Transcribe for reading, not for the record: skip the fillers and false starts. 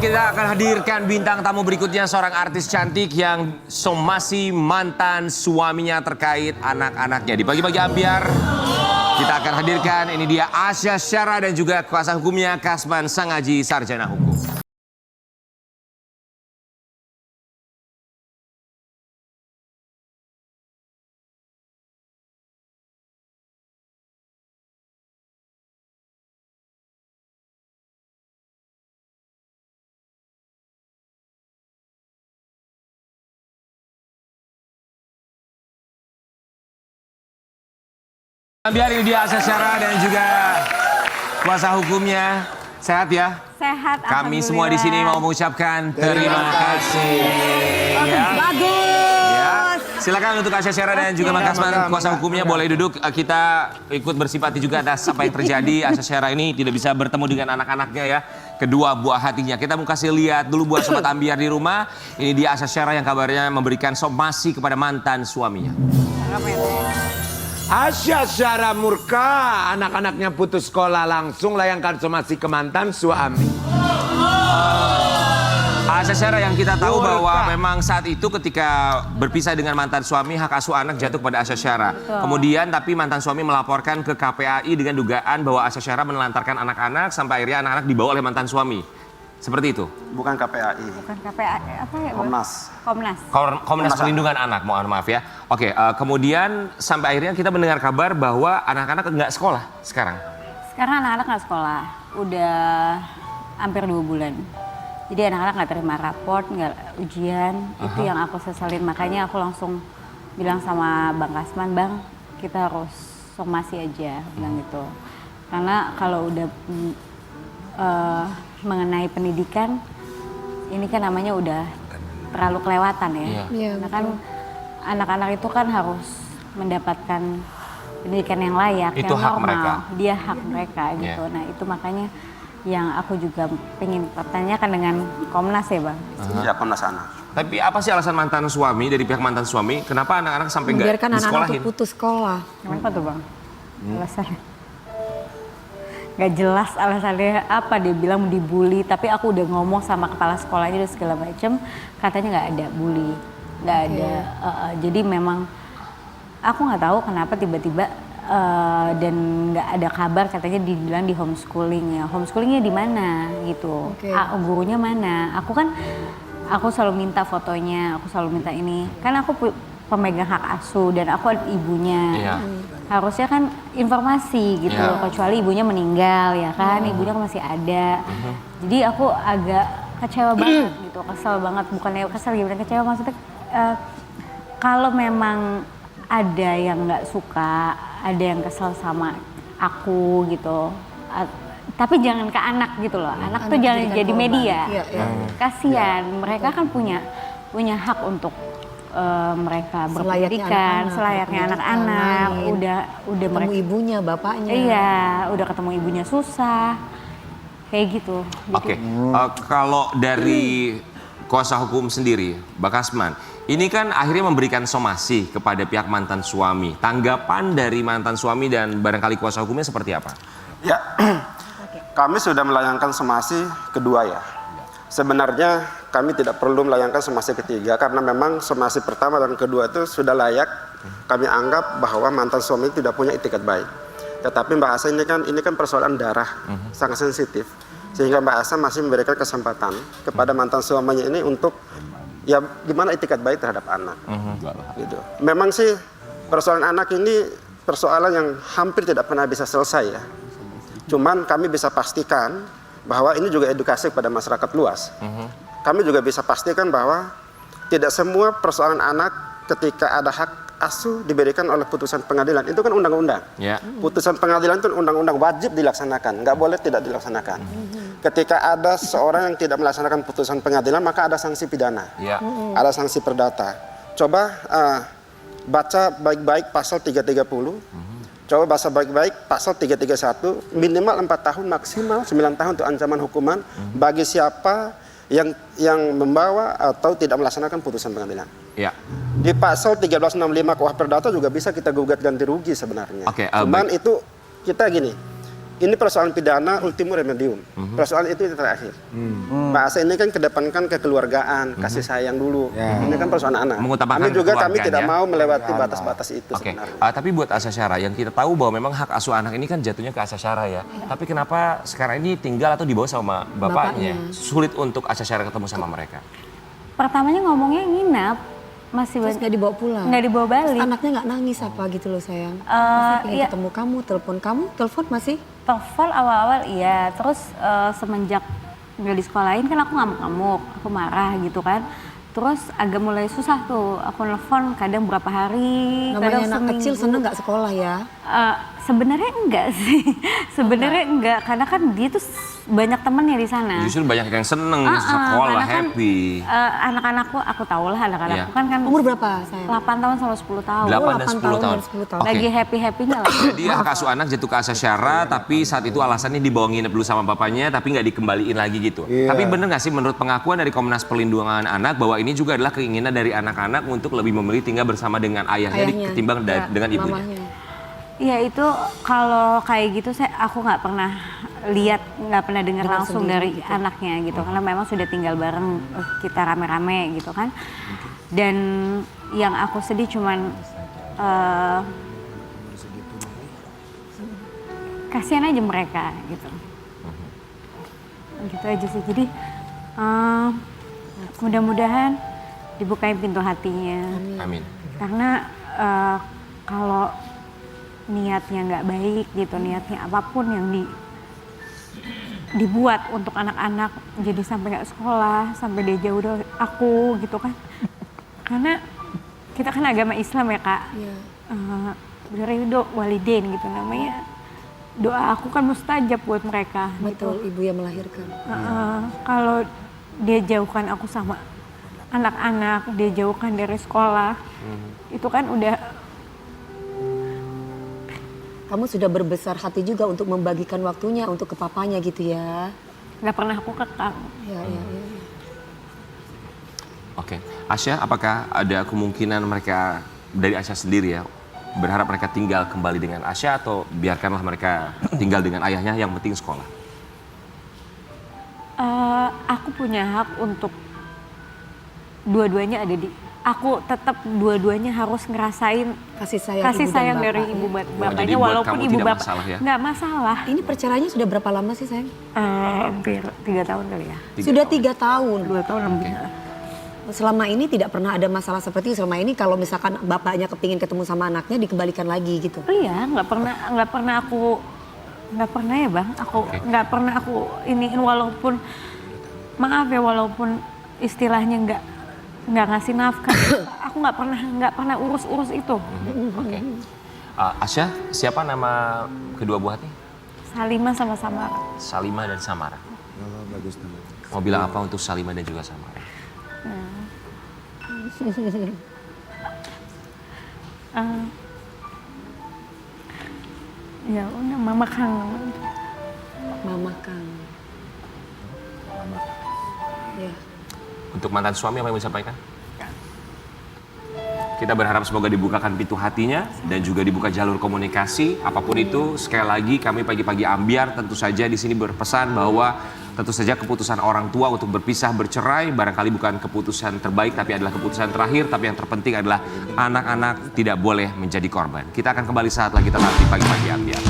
kita akan hadirkan bintang tamu berikutnya, seorang artis cantik yang somasi mantan suaminya terkait anak-anaknya. Di Pagi-Pagi Ambiar, kita akan hadirkan, ini dia Asya Syara dan juga kuasa hukumnya Kasman Sangaji, sarjana hukum. Ambiar, ini dia Asya Syara dan juga kuasa hukumnya. Sehat ya? Sehat. Kami semua di sini mau mengucapkan terima kasih. Ya. Bagus. Ya. Silakan untuk Asya Syara dan juga Mas Kasman, kuasa hukumnya boleh duduk. Kita ikut bersimpati juga atas apa yang terjadi. Asya Syara ini tidak bisa bertemu dengan anak-anaknya ya. Kedua buah hatinya. Kita mau kasih lihat dulu buat Sobat Ambiar di rumah. Ini dia Asya Syara yang kabarnya memberikan somasi kepada mantan suaminya. Asya Syara murka, anak-anaknya putus sekolah langsung layangkan somasi ke mantan suami. Asya Syara, yang kita tahu bahwa memang saat itu ketika berpisah dengan mantan suami, hak asuh anak jatuh kepada Asya Syara. Kemudian tapi mantan suami melaporkan ke KPAI dengan dugaan bahwa Asya Syara menelantarkan anak-anak sampai akhirnya anak-anak dibawa oleh mantan suami. Seperti itu? Bukan KPAI. Bukan KPAI, apa ya? Komnas. Komnas Perlindungan Anak, mohon maaf ya. Oke, kemudian sampai akhirnya kita mendengar kabar bahwa anak-anak nggak sekolah sekarang. Sekarang anak-anak nggak sekolah, udah hampir 2 bulan. Jadi anak-anak nggak terima raport, nggak ujian. Itu yang aku sesalin, makanya aku langsung bilang sama Bang Kasman, Bang, kita harus somasi aja, bilang gitu. Karena kalau udah mengenai pendidikan, ini kan namanya udah terlalu kelewatan ya. Karena kan anak-anak itu kan harus mendapatkan pendidikan yang layak, itu yang hak normal. mereka. Dia hak mereka gitu. Nah itu makanya yang aku juga pengen pertanyakan dengan Komnas ya Bang. Ya, Komnas Anak. Tapi apa sih alasan mantan suami, dari pihak mantan suami, kenapa anak-anak sampai nggak Membiarkan anak-anak disekolahin? untuk putus sekolah. Kenapa tuh Bang? Alasannya? Gak jelas alasannya apa, dia bilang dibully, tapi aku udah ngomong sama kepala sekolahnya dan segala macem, katanya nggak ada bully, nggak ada. Jadi memang aku nggak tahu kenapa tiba-tiba dan nggak ada kabar, katanya dibilang di homeschooling ya. Homeschoolingnya di mana gitu? Gurunya mana? Aku selalu minta fotonya, aku selalu minta ini. Kan aku pemegang hak asuh dan aku ibunya. Harusnya kan informasi gitu, kecuali ibunya meninggal ya kan, ibunya kan masih ada. Jadi aku agak kecewa banget gitu, kesel banget, bukannya kesel gimana, kecewa maksudnya kalau memang ada yang nggak suka, ada yang kesel sama aku gitu, tapi jangan ke anak gitu loh, anak tuh jangan jadi media. Kasian, mereka kan punya hak untuk mereka berpendidikan selayaknya anak-anak, udah mereka ibunya, bapaknya. Iya, udah ketemu ibunya susah, kayak gitu. Oke, kalau dari kuasa hukum sendiri, Mbak Kasman, ini kan akhirnya memberikan somasi kepada pihak mantan suami. Tanggapan dari mantan suami dan barangkali kuasa hukumnya seperti apa? Ya, kami sudah melayangkan somasi kedua ya. Sebenarnya kami tidak perlu melayangkan somasi ketiga karena memang somasi pertama dan kedua itu sudah layak. Kami anggap bahwa mantan suami tidak punya itikat baik. Tetapi Mbak Asa ini kan persoalan darah, sangat sensitif. Sehingga Mbak Asa masih memberikan kesempatan kepada mantan suaminya ini untuk ya gimana itikat baik terhadap anak. Gitu. Memang sih persoalan anak ini persoalan yang hampir tidak pernah bisa selesai ya. Cuman kami bisa pastikan bahwa ini juga edukasi kepada masyarakat luas. Kami juga bisa pastikan bahwa tidak semua persoalan anak ketika ada hak asuh diberikan oleh putusan pengadilan. Itu kan undang-undang. Putusan pengadilan itu undang-undang wajib dilaksanakan, nggak boleh tidak dilaksanakan. Ketika ada seorang yang tidak melaksanakan putusan pengadilan, maka ada sanksi pidana, ada sanksi perdata. Coba baca baik-baik pasal 330. Coba bahasa baik-baik pasal 331, minimal 4 tahun, maksimal 9 tahun untuk ancaman hukuman bagi siapa yang membawa atau tidak melaksanakan putusan pengadilan. Di pasal 1365 KUH Perdata juga bisa kita gugat ganti rugi sebenarnya. Cuman itu kita gini, ini persoalan pidana ultimum remedium. Persoalan itu terakhir. Mbak Asa ini kan kedepankan kekeluargaan, kasih sayang dulu. Ini kan persoalan anak. Mengutamakan Kami juga kekeluargaan, tidak ya. mau melewati batas-batas itu Oke, sebenarnya. tapi buat Asya Syara yang kita tahu bahwa memang hak asuh anak ini kan jatuhnya ke Asya Syara ya. Tapi kenapa sekarang ini tinggal atau dibawa sama bapaknya? Sulit untuk Asya Syara ketemu sama mereka. Pertamanya ngomongnya nginap, masih Terus nggak dibawa pulang? nggak dibawa balik. Anaknya nggak nangis apa gitu loh sayang? Masih pengen iya. ketemu kamu, telepon masih? Telepon awal-awal iya, terus semenjak nggak di sekolahin kan aku ngamuk-ngamuk, aku marah gitu kan. Terus agak mulai susah tuh, aku nelfon kadang berapa hari, kadang Namanya anak kecil seminggu. seneng nggak sekolah ya? Sebenarnya enggak sih, sebenarnya enggak, karena kan dia tuh banyak temennya di sana. Justru banyak yang seneng sekolah, karena kan, happy. anak-anakku, aku tahu lah anak-anakku Iya. kan Umur berapa sayang? 8 tahun sama 10 tahun. 8 dan 8 10 tahun tahun. dan 10 tahun. Oke. Lagi happy-happynya lah. Jadi hak asuh anak jatuh ke Asya Syara, tapi saat itu alasannya dibawa nginep dulu sama bapaknya, tapi nggak dikembaliin lagi gitu. Tapi bener nggak sih menurut pengakuan dari Komnas Perlindungan Anak bahwa ini juga adalah keinginan dari anak-anak untuk lebih memilih tinggal bersama dengan ayahnya Ayahnya. ketimbang dengan ibunya? Mamahnya. Iya itu kalau kayak gitu aku nggak pernah lihat, nggak pernah dengar Dengar langsung sendiri dari anaknya gitu, karena memang sudah tinggal bareng kita rame-rame gitu kan. Dan yang aku sedih cuman kasihan aja mereka gitu. Gitu aja sih. Jadi mudah-mudahan dibukain pintu hatinya. Amin. Karena kalau niatnya nggak baik gitu, niatnya apapun yang dibuat untuk anak-anak, jadi sampai nggak sekolah, sampai dia jauh dari aku gitu kan. Karena kita kan agama Islam ya Kak, Iya. berridho walidain gitu namanya. Doa aku kan mustajab buat mereka. Betul, ibu yang melahirkan. Kalau dia jauhkan aku sama anak-anak, dia jauhkan dari sekolah, itu kan udah. Kamu sudah berbesar hati juga untuk membagikan waktunya untuk ke papanya gitu ya? Nggak pernah aku kekang. Ya. Oke, Asya, apakah ada kemungkinan mereka dari Asya sendiri ya berharap mereka tinggal kembali dengan Asya atau biarkanlah mereka tinggal dengan ayahnya yang penting sekolah? Aku punya hak untuk dua-duanya ada di. Aku tetap dua-duanya harus ngerasain Kasih sayang, kasih ibu dan sayang bapak, dari ya. ibu jadi bapaknya, buat walaupun kamu ibu tidak bapak masalah ya? nggak masalah. Ini perceraiannya sudah berapa lama sih sayang? Hampir 3 tahun kali ya. Sudah 3 tahun. 2 tahun lebih. Selama ini tidak pernah ada masalah seperti selama ini kalau misalkan bapaknya kepingin ketemu sama anaknya dikembalikan lagi gitu. Iya, nggak pernah aku nggak pernah ya bang. Aku nggak pernah aku iniin, walaupun maaf ya, walaupun istilahnya nggak ngasih nafkah. Aku nggak pernah urus itu. Oke. Asya, siapa nama kedua buah hati? Salimah sama Samara. Salimah dan Samara. Bagus namanya. Mau bilang apa untuk Salimah dan juga Samara? Ya udah, mama kangen. Mama Kang. Ya. Untuk mantan suami apa yang mau disampaikan? Kita berharap semoga dibukakan pintu hatinya dan juga dibuka jalur komunikasi. Apapun itu, sekali lagi kami pagi-pagi Ambiar tentu saja di sini berpesan bahwa tentu saja keputusan orang tua untuk berpisah bercerai barangkali bukan keputusan terbaik tapi adalah keputusan terakhir. Tapi yang terpenting adalah anak-anak tidak boleh menjadi korban. Kita akan kembali saat lagi tetap di pagi-pagi Ambiar.